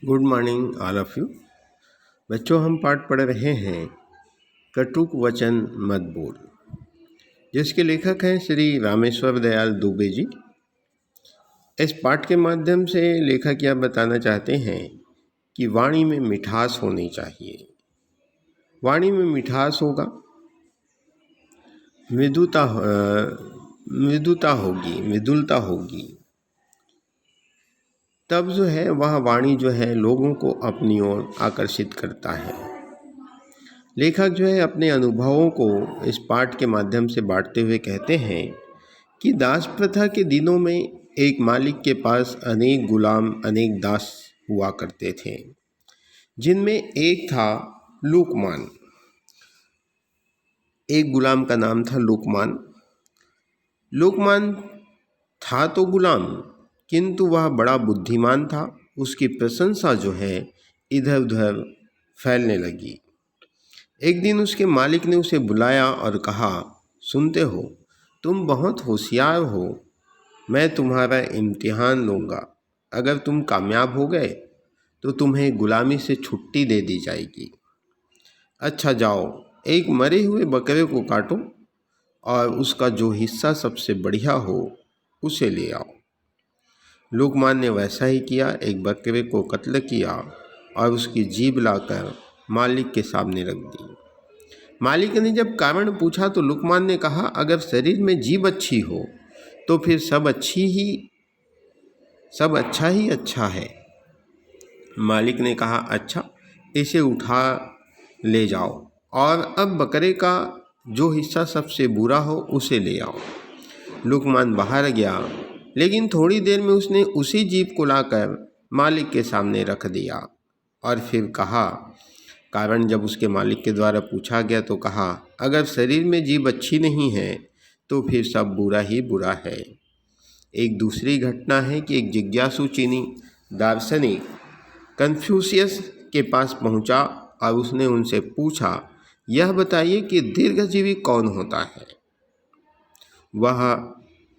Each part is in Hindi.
Good morning all of you. बच्चों, हम पाठ पढ़ रहे हैं कटुक वचन मत बोल, जिसके लेखक हैं श्री रामेश्वर दयाल दुबे जी। इस पाठ के माध्यम से लेखक यह बताना चाहते हैं कि वाणी में मिठास होनी चाहिए। वाणी में मिठास होगा, मृदुलता होगी, तब जो है वह वाणी जो है लोगों को अपनी ओर आकर्षित करता है। लेखक जो है अपने अनुभवों को इस पाठ के माध्यम से बांटते हुए कहते हैं कि दास प्रथा के दिनों में एक मालिक के पास अनेक गुलाम, अनेक दास हुआ करते थे, जिनमें एक था लुकमान। एक गुलाम का नाम था लुकमान। लुकमान था तो गुलाम, किंतु वह बड़ा बुद्धिमान था। उसकी प्रशंसा जो है इधर उधर फैलने लगी। एक दिन उसके मालिक ने उसे बुलाया और कहा, सुनते हो, तुम बहुत होशियार हो, मैं तुम्हारा इम्तिहान लूँगा। अगर तुम कामयाब हो गए तो तुम्हें गुलामी से छुट्टी दे दी जाएगी। अच्छा जाओ, एक मरे हुए बकरे को काटो और उसका जो हिस्सा सबसे बढ़िया हो उसे ले आओ। लुकमान ने वैसा ही किया। एक बकरे को कत्ल किया और उसकी जीभ लाकर मालिक के सामने रख दी। मालिक ने जब कारण पूछा तो लुकमान ने कहा, अगर शरीर में जीभ अच्छी हो तो फिर सब अच्छा ही अच्छा है। मालिक ने कहा, अच्छा, इसे उठा ले जाओ और अब बकरे का जो हिस्सा सबसे बुरा हो उसे ले आओ। लुकमान बाहर गया, लेकिन थोड़ी देर में उसने उसी जीभ को लाकर मालिक के सामने रख दिया और फिर कहा, कारण जब उसके मालिक के द्वारा पूछा गया तो कहा, अगर शरीर में जीभ अच्छी नहीं है तो फिर सब बुरा ही बुरा है। एक दूसरी घटना है कि एक जिज्ञासु चीनी दार्शनिक कन्फ्यूशियस के पास पहुंचा और उसने उनसे पूछा, यह बताइए कि दीर्घजीवी कौन होता है। वह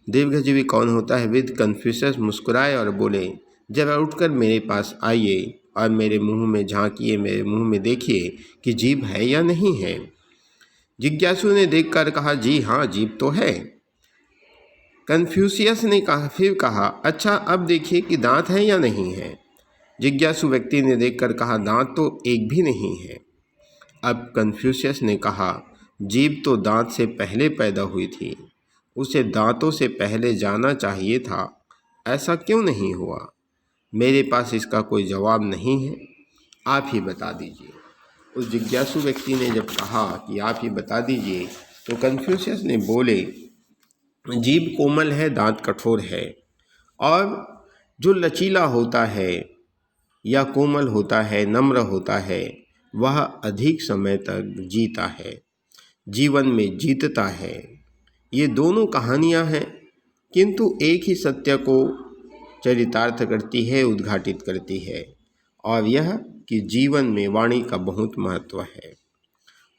दीर्घजीवी कौन होता है? विद कन्फ्यूशियस मुस्कुराए और बोले, जरा उठकर मेरे पास आइए और मेरे मुंह में झांकिए, मेरे मुंह में देखिए कि जीभ है या नहीं है। जिज्ञासु ने देखकर कहा, जी हाँ, जीभ तो है। कन्फ्यूशियस ने फिर कहा, अच्छा, अब देखिए कि दांत है या नहीं है। जिज्ञासु व्यक्ति ने देखकर कहा, दांत तो एक भी नहीं है। अब कन्फ्यूशियस ने कहा, जीभ तो दांत से पहले पैदा हुई थी, उसे दांतों से पहले जाना चाहिए था, ऐसा क्यों नहीं हुआ? मेरे पास इसका कोई जवाब नहीं है, आप ही बता दीजिए। उस जिज्ञासु व्यक्ति ने जब कहा कि आप ही बता दीजिए तो कन्फ्यूशियस ने बोले, जीभ कोमल है, दांत कठोर है, और जो लचीला होता है या कोमल होता है, नम्र होता है, वह अधिक समय तक जीता है, जीवन में जीतता है। ये दोनों कहानियाँ हैं, किंतु एक ही सत्य को चरितार्थ करती है, उद्घाटित करती है, और यह कि जीवन में वाणी का बहुत महत्व है।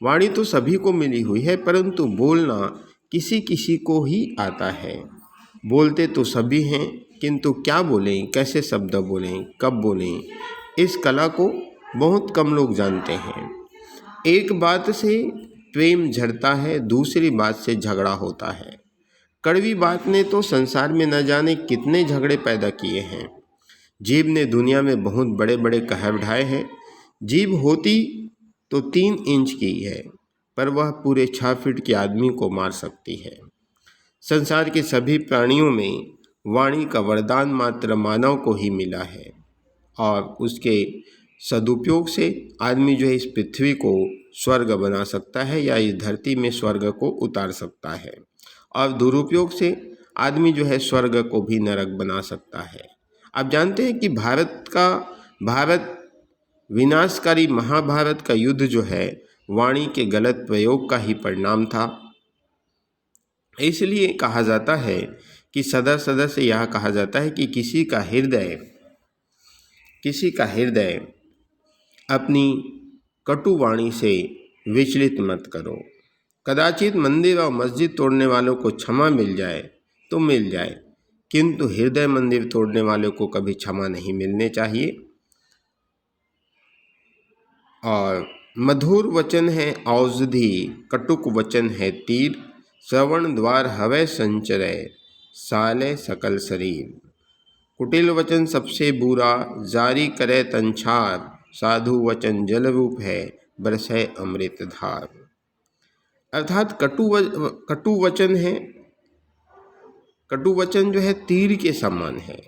वाणी तो सभी को मिली हुई है, परंतु बोलना किसी किसी को ही आता है। बोलते तो सभी हैं, किंतु क्या बोलें, कैसे शब्द बोलें, कब बोलें, इस कला को बहुत कम लोग जानते हैं। एक बात से प्रेम झड़ता है, दूसरी बात से झगड़ा होता है। कड़वी बात ने तो संसार में न जाने कितने झगड़े पैदा किए हैं। जीभ ने दुनिया में बहुत बड़े बड़े कहर ढाए हैं। जीभ होती तो 3 इंच की है, पर वह पूरे 6 फीट के आदमी को मार सकती है। संसार के सभी प्राणियों में वाणी का वरदान मात्र मानव को ही मिला है, और उसके सदुपयोग से आदमी जो है इस पृथ्वी को स्वर्ग बना सकता है या इस धरती में स्वर्ग को उतार सकता है, और दुरुपयोग से आदमी जो है स्वर्ग को भी नरक बना सकता है। आप जानते हैं कि भारत विनाशकारी महाभारत का युद्ध जो है वाणी के गलत प्रयोग का ही परिणाम था। इसलिए कहा जाता है कि सदा से यह कहा जाता है कि किसी का हृदय अपनी कटु वाणी से विचलित मत करो। कदाचित मंदिर और मस्जिद तोड़ने वालों को क्षमा मिल जाए तो मिल जाए, किंतु हृदय मंदिर तोड़ने वालों को कभी क्षमा नहीं मिलने चाहिए। और मधुर वचन है औषधि, कटुक वचन है तीर, श्रवण द्वार हवै संचरय, साले सकल शरीर। कुटिल वचन सबसे बुरा, जारी करे तंछार, साधु वचन जल रूप है, बरसै अमृत धार। अर्थात कटु वचन है, कटु वचन जो है तीर के समान है,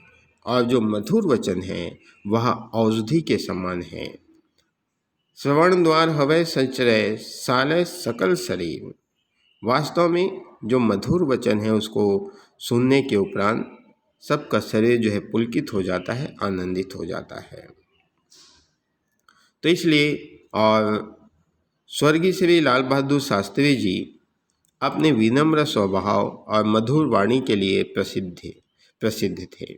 और जो मधुर वचन है वह औषधि के समान है। श्रवण द्वार हवै संचरय, साले सकल शरीर। वास्तव में जो मधुर वचन है उसको सुनने के उपरांत सबका शरीर जो है पुलकित हो जाता है, आनंदित हो जाता है। तो इसलिए और स्वर्गीय श्री लाल बहादुर शास्त्री जी अपने विनम्र स्वभाव और मधुर वाणी के लिए प्रसिद्ध थे।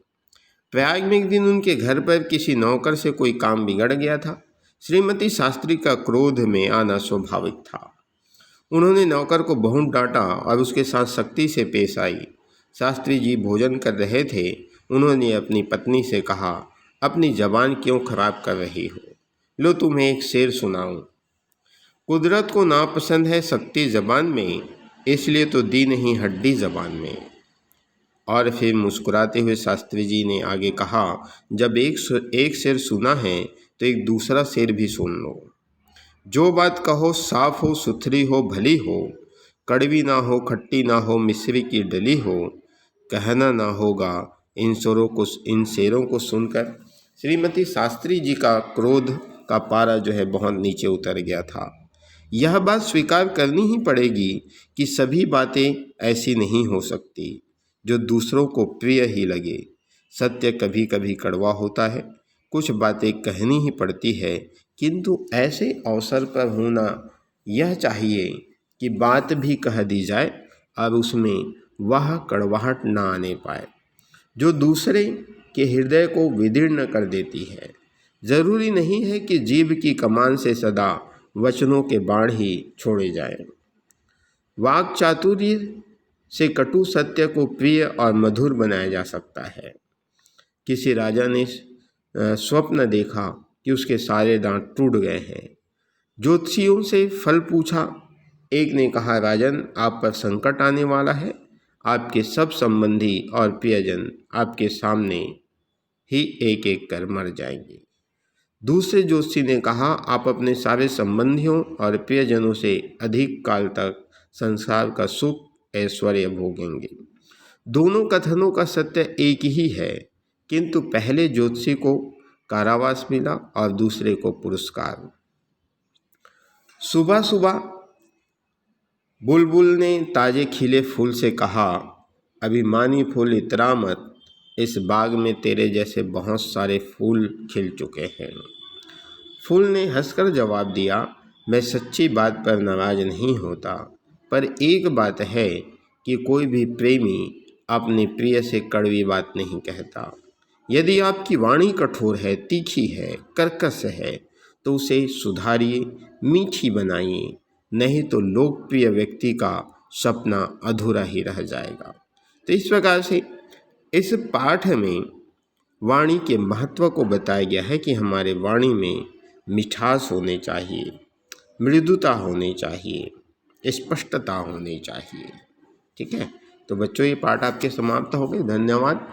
प्रयाग में एक दिन उनके घर पर किसी नौकर से कोई काम बिगड़ गया था। श्रीमती शास्त्री का क्रोध में आना स्वाभाविक था। उन्होंने नौकर को बहुत डांटा और उसके साथ सख्ती से पेश आई। शास्त्री जी भोजन कर रहे थे। उन्होंने अपनी पत्नी से कहा, अपनी जबान क्यों खराब कर रही हो? लो तुम्हें एक शेर सुनाऊं। कुदरत को नापसंद है सख्ती जबान में, इसलिए तो दी नहीं हड्डी जबान में। और फिर मुस्कुराते हुए शास्त्री जी ने आगे कहा, जब एक शेर सुना है तो एक दूसरा शेर भी सुन लो। जो बात कहो साफ हो, सुथरी हो, भली हो, कड़वी ना हो, खट्टी ना हो, मिश्री की डली हो, कहना ना होगा इन शेरों को सुनकर श्रीमती शास्त्री जी का क्रोध का पारा जो है बहुत नीचे उतर गया था। यह बात स्वीकार करनी ही पड़ेगी कि सभी बातें ऐसी नहीं हो सकती जो दूसरों को प्रिय ही लगे। सत्य कभी कभी कड़वा होता है, कुछ बातें कहनी ही पड़ती है, किंतु ऐसे अवसर पर होना यह चाहिए कि बात भी कह दी जाए और उसमें वह कड़वाहट ना आने पाए जो दूसरे के हृदय को विदीर्ण कर देती है। जरूरी नहीं है कि जीभ की कमान से सदा वचनों के बाण ही छोड़े जाएं। वाक चातुर्य से कटु सत्य को प्रिय और मधुर बनाया जा सकता है। किसी राजा ने स्वप्न देखा कि उसके सारे दांत टूट गए हैं। ज्योतिषियों से फल पूछा। एक ने कहा, राजन आप पर संकट आने वाला है, आपके सब संबंधी और प्रियजन आपके सामने ही एक एक कर मर जाएंगे। दूसरे ज्योतिषी ने कहा, आप अपने सारे संबंधियों और प्रियजनों से अधिक काल तक संसार का सुख ऐश्वर्य भोगेंगे। दोनों कथनों का सत्य एक ही है, किंतु पहले ज्योतिषी को कारावास मिला और दूसरे को पुरस्कार। सुबह सुबह बुलबुल ने ताजे खिले फूल से कहा, अभिमानी फूल इतरा मत, इस बाग में तेरे जैसे बहुत सारे फूल खिल चुके हैं। फूल ने हंसकर जवाब दिया, मैं सच्ची बात पर नाराज नहीं होता, पर एक बात है कि कोई भी प्रेमी अपने प्रिय से कड़वी बात नहीं कहता। यदि आपकी वाणी कठोर है, तीखी है, कर्कश है, तो उसे सुधारिए, मीठी बनाइए, नहीं तो लोकप्रिय व्यक्ति का सपना अधूरा ही रह जाएगा। तो इस प्रकार से इस पाठ में वाणी के महत्व को बताया गया है कि हमारे वाणी में मिठास होनी चाहिए, मृदुता होनी चाहिए, स्पष्टता होनी चाहिए। ठीक है, तो बच्चों ये पाठ आपके समाप्त हो गए। धन्यवाद।